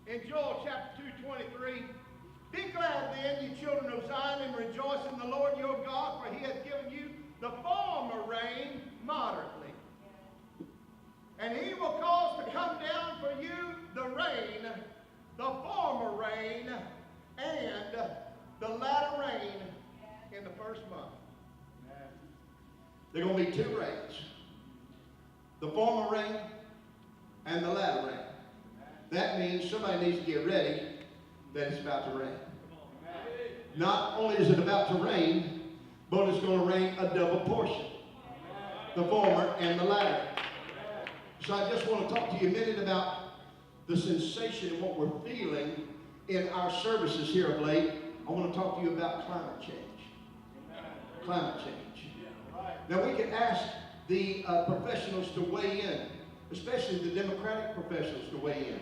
in Joel chapter 2:23. Be glad then, you children of Zion, and rejoice in the Lord your God, for he hath given you the former rain moderately. And he will cause to come down for you the rain, the former rain, and the latter rain in the first month. There are going to be two rains. The former rain and the latter rain. That means somebody needs to get ready that it's about to rain. Not only is it about to rain, but it's going to rain a double portion. The former and the latter. So I just want to talk to you a minute about the sensation of what we're feeling in our services here of late. I want to talk to you about climate change. Climate change. Now we can ask the professionals to weigh in, especially the Democratic professionals to weigh in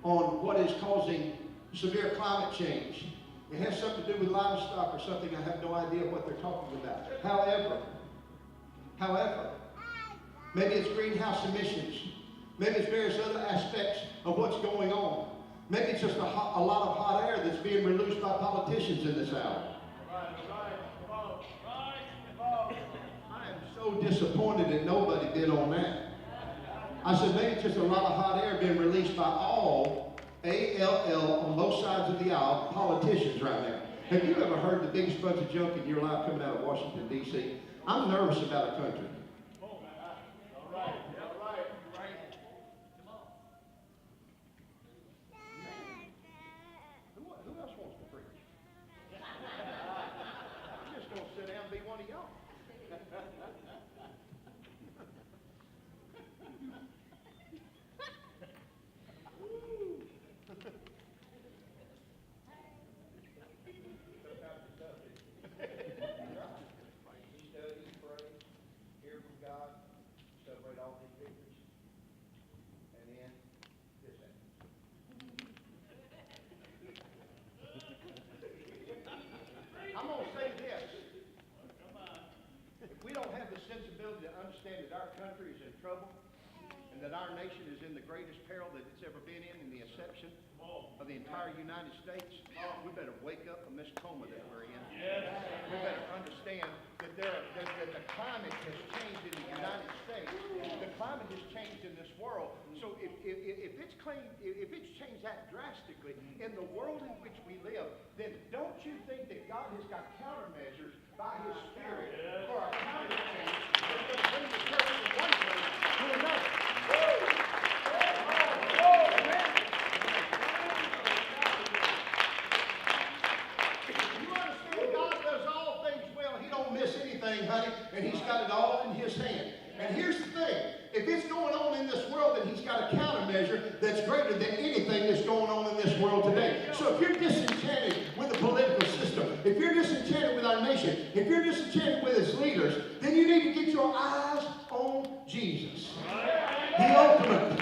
on what is causing severe climate change. It has something to do with livestock or something. I have no idea what they're talking about. However, maybe it's greenhouse emissions. Maybe it's various other aspects of what's going on. Maybe it's just a lot of hot air that's being released by politicians in this hour. I am so disappointed that nobody bid on that. I said maybe it's just a lot of hot air being released by all, A-L-L, on both sides of the aisle, politicians right now. Have you ever heard the biggest bunch of junk in your life coming out of Washington, D.C.? I'm nervous about our country. Our nation is in the greatest peril that it's ever been in the inception of the entire United States. We better wake up from this coma that we're in. We better understand that the climate has changed in the United States. The climate has changed in this world. So if it's changed that drastically in the world in which we live, then don't you think that God has got countermeasures by His Spirit for our climate change that's going to bring the church from one place to another? Honey, and He's got it all in His hand. And here's the thing. If it's going on in this world, then He's got a countermeasure that's greater than anything that's going on in this world today. So if you're disenchanted with the political system, if you're disenchanted with our nation, if you're disenchanted with its leaders, then you need to get your eyes on Jesus. The ultimate,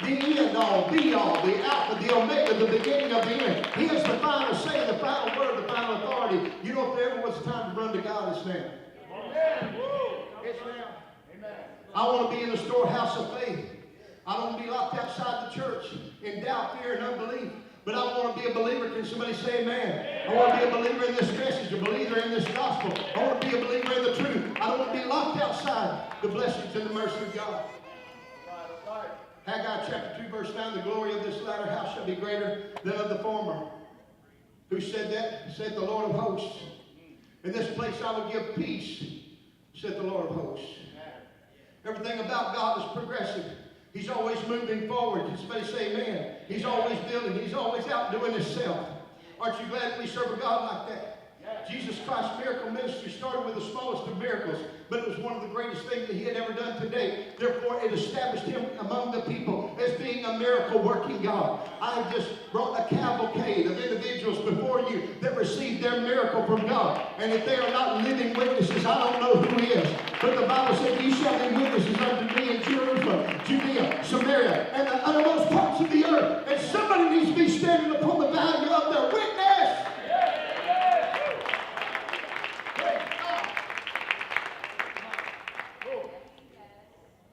the end all, be all, the Alpha, the Omega, the beginning of the end. He has the final say, the final word, the final authority. You know, if there ever was a time to run to God, it's now. It's now. Amen. I want to be in the storehouse of faith. I don't want to be locked outside the church in doubt, fear, and unbelief. But I want to be a believer. Can somebody say amen? I want to be a believer in this message, a believer in this gospel. I want to be a believer in the truth. I don't want to be locked outside the blessings and the mercy of God. Haggai chapter 2 verse 9, the glory of this latter house shall be greater than of the former. Who said that? Said the Lord of hosts. In this place I will give peace, said the Lord of hosts. Everything about God is progressive. He's always moving forward. Can somebody say amen? He's always building. He's always outdoing Himself. Aren't you glad we serve a God like that? Jesus Christ's miracle ministry started with the smallest of miracles, but it was one of the greatest things that He had ever done today. Therefore, it established Him among the people as being a miracle-working God. I have just brought a cavalcade of individuals before you that received their miracle from God. And if they are not living witnesses, I don't know who is. But the Bible said, "You shall be witnesses unto me in Jerusalem, Judea, Samaria, and the uttermost parts of the earth." And somebody needs to be standing upon the value of their witness.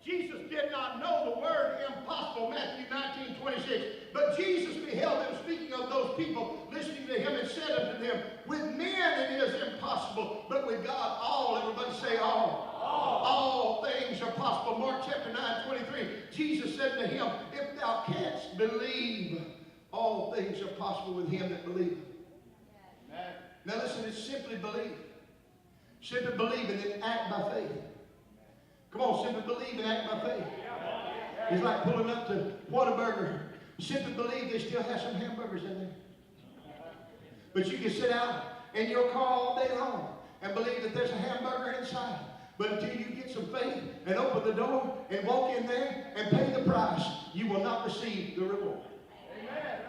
Jesus did not know the word impossible, Matthew 19:26. But Jesus beheld with God, all, everybody say all things are possible. Mark chapter 9:23, Jesus said to him, if thou canst believe, all things are possible with him that believeth. Now listen, it's simply believe. Simply believe and then act by faith. Come on, simply believe and act by faith. It's like pulling up to Whataburger. Simply believe they still have some hamburgers in there. But you can sit out in your car all day long and believe that there's a hamburger inside. But until you get some faith and open the door and walk in there and pay the price, you will not receive the reward. Amen.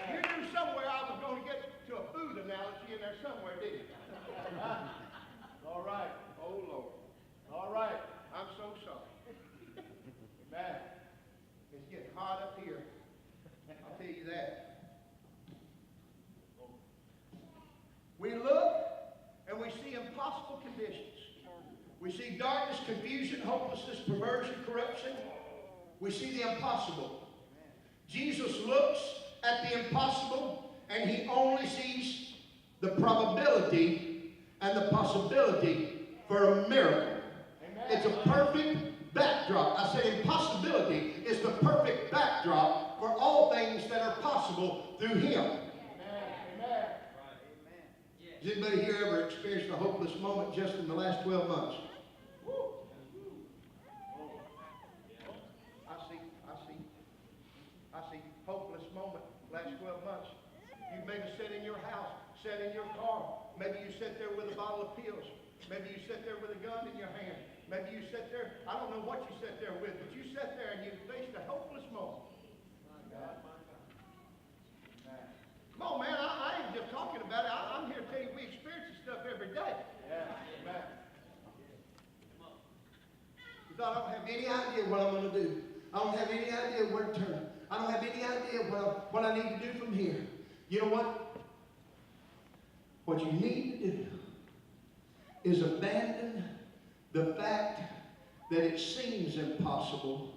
You knew somewhere I was going to get to a food analogy in there somewhere, didn't you? All right. Oh, Lord. All right. I'm so sorry. Man, it's getting hot up here. I'll tell you that. We look and we see impossible conditions. We see darkness, confusion, hopelessness, perversion, corruption. We see the impossible. Jesus looks at the impossible and he only sees the probability and the possibility for a miracle. It's a perfect backdrop. I said impossibility is the perfect backdrop for all things that are possible through him. Amen. Has anybody here ever experienced a hopeless moment just in the last 12 months? I see hopeless moment last 12 months. You maybe sit in your house, sit in your car. Maybe you sit there with a bottle of pills. Maybe you sit there with a gun in your hand. Maybe you sit there, I don't know what you sit there with, but you sat there and you faced a hopeless moment. Come on, man, I ain't just talking about it. I'm here to tell you we experience this stuff every day. You thought I don't have any idea what I'm going to do. I don't have any idea where to turn. I don't have any idea what I need to do from here. You know what? What you need to do is abandon the fact that it seems impossible,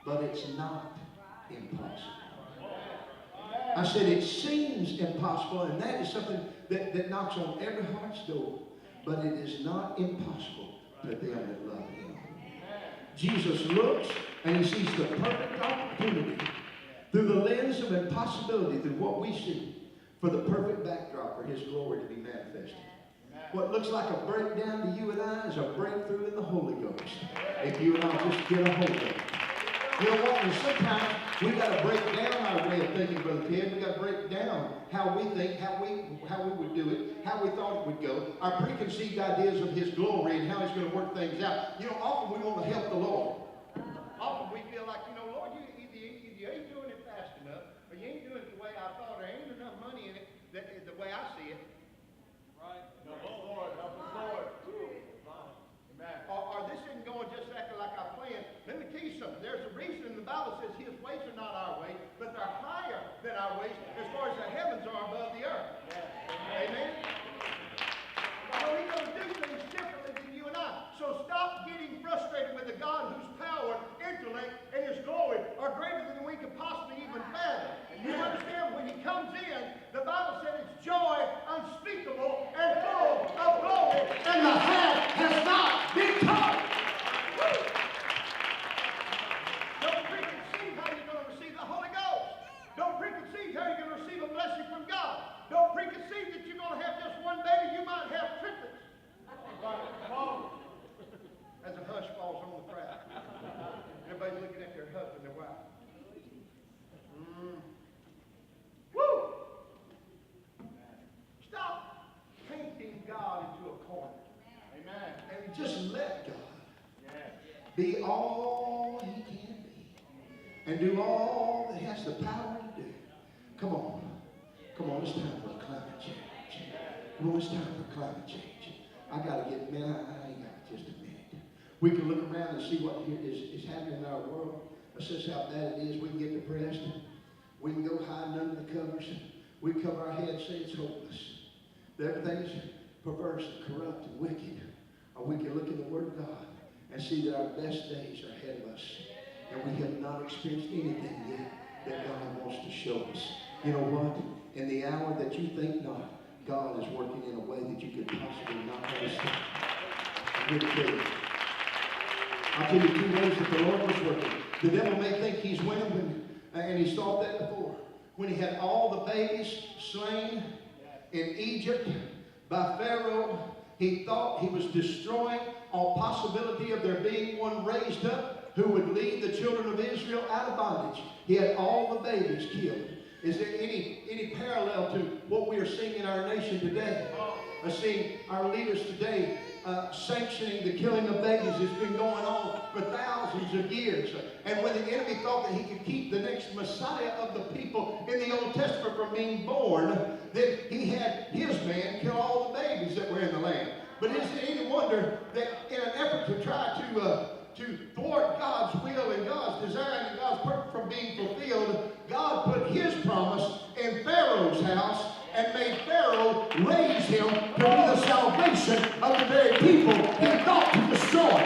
but it's not impossible. I said it seems impossible, and that is something that knocks on every heart's door, but it is not impossible to them that love him. Jesus looks and he sees the perfect opportunity through the lens of impossibility, through what we see, for the perfect backdrop for his glory to be manifested. What looks like a breakdown to you and I is a breakthrough in the Holy Ghost. If you and I just get a hold of it. You know what? And sometimes we got to break down our way of thinking, Brother Ted. We got to break down how we think, how we would do it, how we thought it would go, our preconceived ideas of his glory and how he's going to work things out. You know, often we want to help the Lord. Often we feel like, you know, Lord, you ain't doing it fast enough, or you ain't doing it the way I thought, or ain't enough money in it the way I see it. Right. No, Lord, help us, Lord. Amen. Or this isn't going just exactly like I planned. Let me tell you something. There's a reason in the Bible says his ways are not our ways, but they're higher than our ways as far as the heavens are above the earth. Yeah. Amen. So he's going to do things differently than you and I. So stop getting frustrated with a God whose power, intellect, and his glory are greater than we could possibly even fathom. You understand, when he comes in, the Bible said it's joy unspeakable and full of glory, and the half has not been cut. Don't preconceive how you're going to receive the Holy Ghost. Don't preconceive how you're going to receive a blessing from God. Don't preconceive that you're going to have just one baby. You might have triplets. As a hush falls on the crowd. Everybody's looking at their husband, their wife. Woo! Stop painting God into a corner. Amen. And just let God be all he can be. And do all that he has the power to do. Come on. Come on, it's time for climate change. Come on, it's time for climate change. I got to get, man, I ain't got just a minute. We can look around and see what is happening in our world. Assess how bad it is. We can get depressed. We can go hiding under the covers. We cover our heads, say it's hopeless. That everything's perverse and corrupt and wicked. Or we can look in the Word of God and see that our best days are ahead of us. And we have not experienced anything yet that God wants to show us. You know what? In the hour that you think not, God is working in a way that you could possibly not understand. I'm here to tell you. I'll tell you 2 ways that the Lord was working. The devil may think he's winning, and he's thought that before. When he had all the babies slain in Egypt by Pharaoh, he thought he was destroying all possibility of there being one raised up who would lead the children of Israel out of bondage. He had all the babies killed. Is there any parallel to what we are seeing in our nation today? Seeing our leaders today sanctioning the killing of babies. It's been going on for thousands of years. And when the enemy thought that he could keep the next Messiah of the people in the Old Testament from being born, then he had his man kill all the babies that were in the land. But is it any wonder that in an effort to try to thwart God's will and God's desire and God's purpose from being fulfilled, God put his promise in Pharaoh's house and made Pharaoh raise him to be the salvation of the very people he thought to destroy.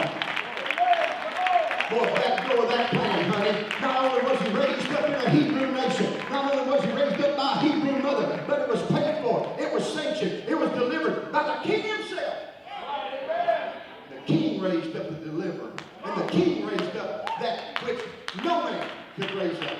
Boy, let go of that plan, honey. Not only was he raised up in a Hebrew nation, not only was he raised up by a Hebrew mother, but it was paid for, it was sanctioned, it was delivered by the king himself. The king raised up the deliverer, and the king raised up that which no man could raise up.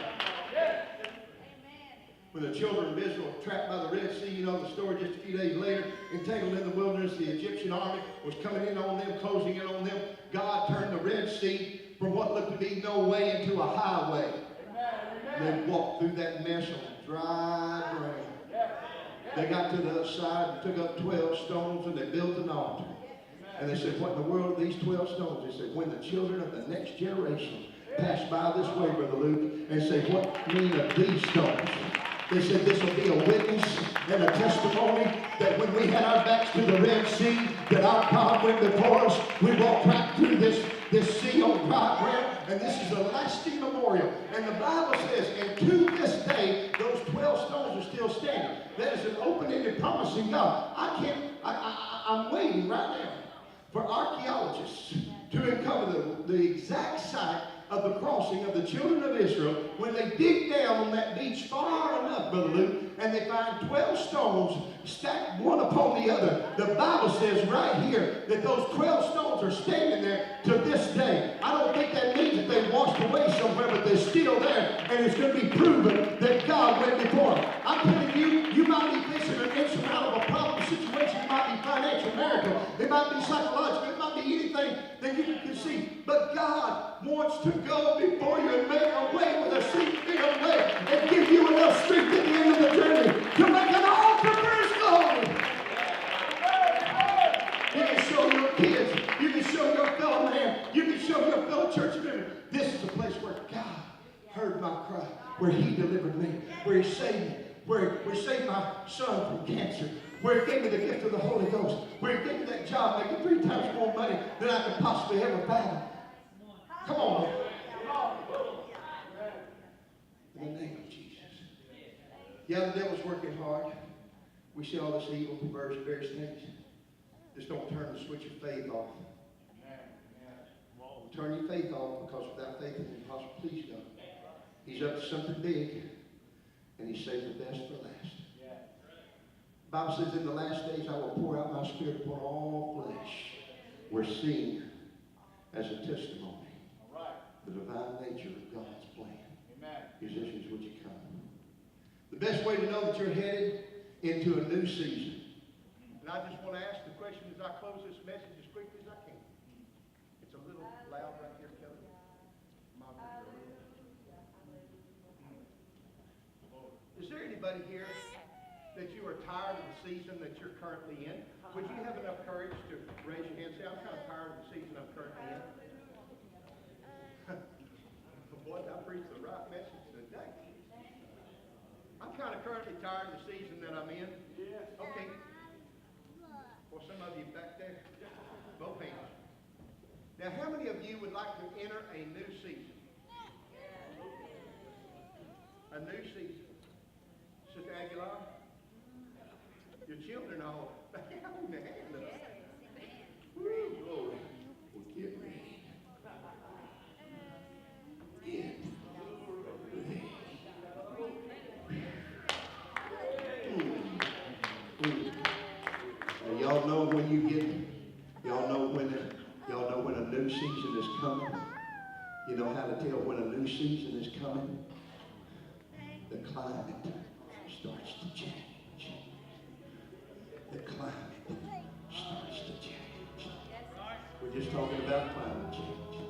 When the children of Israel were trapped by the Red Sea, you know the story, just a few days later, entangled in the wilderness, the Egyptian army was coming in on them, closing in on them. God turned the Red Sea from what looked to be no way into a highway. They walked through that mess on dry ground. They got to the other side and took up 12 stones and they built an altar. And they said, what in the world are these 12 stones? They said, when the children of the next generation pass by this way, Brother Luke, and say, what mean of these stones? They said this will be a witness and a testimony that when we had our backs to the Red Sea, that our God went before us. We walked right through this sea on dry ground, and this is a lasting memorial. And the Bible says, and to this day, those 12 stones are still standing. That is an open-ended promise in God. I'm waiting right now for archaeologists to uncover the exact site of the crossing of the children of Israel when they dig down on that beach far enough, Brother Luke, and they find 12 stones stacked one upon the other. The Bible says right here that those 12 stones are standing there to this day. I don't think that means that they washed away somewhere, but they're still there, and it's going to be proven that God went before them. I'm telling you, you might be facing an insurmountable problem, situation. It might be financial, marital, it might be psychological, it might be anything that you can conceive. But God wants to go before you and make a way with a seat-filled way and give you enough strength at the end of the journey to make an altar for His glory. You can show your kids, you can show your fellow man, you can show your fellow church member. This is the place where God heard my cry, where He delivered me, where He saved me, where He saved my son from cancer, where He gave me the gift of the Holy Ghost, where He gave me that job making 3 times more money than I could possibly ever fathom. Come on, man. In the name of Jesus. Yeah, the devil's working hard. We see all this evil, perversion, various things. Just don't turn the switch of faith off. Turn your faith off, because without faith it's impossible to please God. He's up to something big, and He saved the best for last. The Bible says, in the last days I will pour out my Spirit upon all flesh. We're seeing as a testimony the divine nature of God's plan. Amen. Musicians, would you come? The best way to know that you're headed into a new season. And I just want to ask the question as I close this message as quickly as I can. It's a little loud right here, Kelly. Is there anybody here that you are tired of the season that you're currently in? Would you have enough courage to raise your hand and say, I'm kind of tired of the season I'm currently in? Boy, I preached the right message today. I'm kind of currently tired of the season that I'm in. Okay. Well, some of you back there, both hands. Now, how many of you would like to enter a new season? A new season. Sister Aguilar, your children all holding their hand up. Woo, glory. Well, get ready. new season is coming? You know how to tell when a new season is coming? The climate starts to change. The climate starts to change. We're just talking about climate change.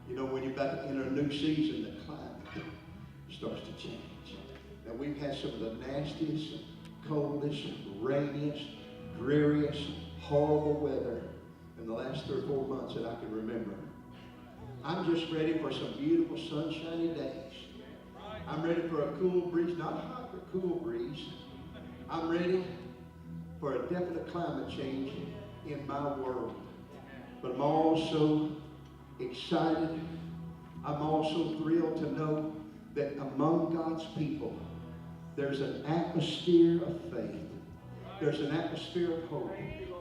You know, when you're about to enter a new season, the climate starts to change. Now, we've had some of the nastiest, coldest, rainiest, dreariest, horrible weather in the last 3 or 4 months that I can remember. I'm just ready for some beautiful sunshiny days. I'm ready for a cool breeze, not a hot, but cool breeze. I'm ready for a definite climate change in my world. But I'm also excited. I'm also thrilled to know that among God's people, there's an atmosphere of faith. There's an atmosphere of hope.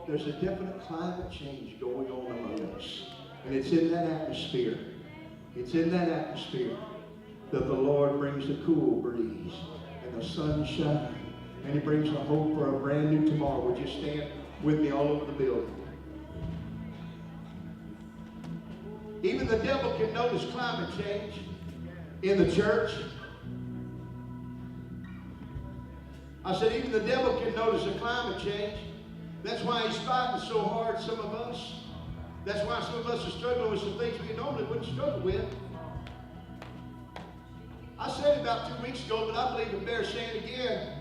There's a definite climate change going on among us. And it's in that atmosphere. It's in that atmosphere that the Lord brings the cool breeze and the sunshine. And He brings the hope for a brand new tomorrow. Would you stand with me all over the building? Even the devil can notice climate change in the church. I said, even the devil can notice a climate change. That's why he's fighting so hard, some of us. That's why some of us are struggling with some things we normally wouldn't struggle with. I said it about 2 weeks ago, but I believe it bears saying again.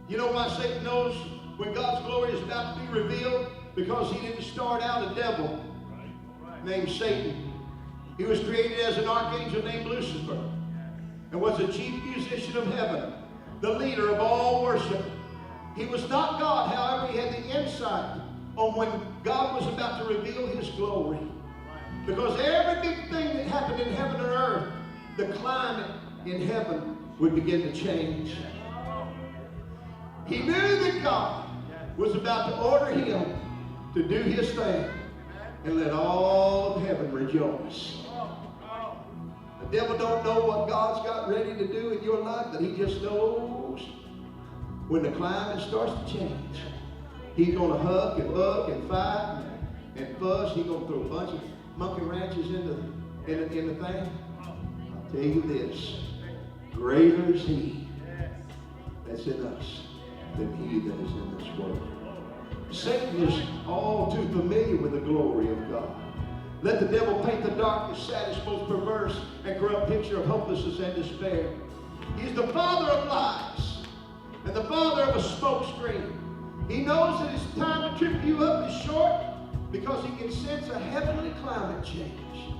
You know why Satan knows when God's glory is about to be revealed? Because he didn't start out a devil named Satan. He was created as an archangel named Lucifer and was the chief musician of heaven, the leader of all worship. He was not God, however, he had the insight on when God was about to reveal His glory. Because every big thing that happened in heaven and earth, the climate in heaven would begin to change. He knew that God was about to order him to do His thing and let all of heaven rejoice. The devil don't know what God's got ready to do in your life, but he just knows when the climate starts to change. He's going to hug and bug and fight and fuss. He's going to throw a bunch of monkey wrenches in the thing. I'll tell you this, greater is He that's in us than he that is in this world. Satan is all too familiar with the glory of God. Let the devil paint the darkest, saddest, most perverse, and corrupt picture of hopelessness and despair. He's the father of lies and the father of a smokescreen. He knows that his time to trip you up is short because he can sense a heavenly climate change.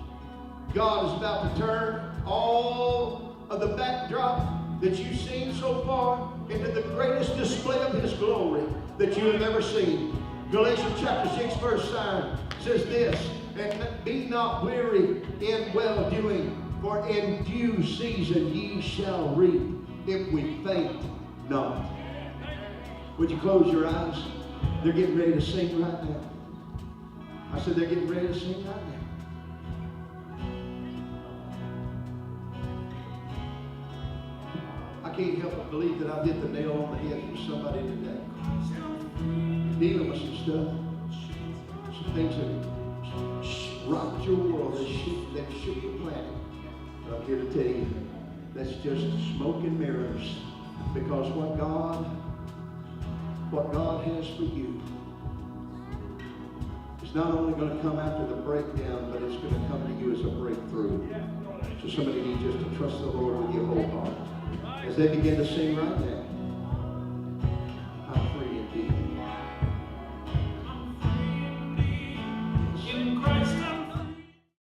God is about to turn all of the backdrop that you've seen so far into the greatest display of His glory that you have ever seen. Galatians chapter 6 verse 9 says this, and be not weary in well-doing, for in due season ye shall reap if we faint not. Would you close your eyes? They're getting ready to sing right now. I said they're getting ready to sing right now. I can't help but believe that I hit the nail on the head for somebody today. Dealing with some stuff, some things that rocked your world, that shook the planet. But I'm here to tell you, that's just smoke and mirrors. Because what God has for you is not only going to come after the breakdown, but it's going to come to you as a breakthrough. So somebody needs just to trust the Lord with your whole heart. As they begin to sing right now,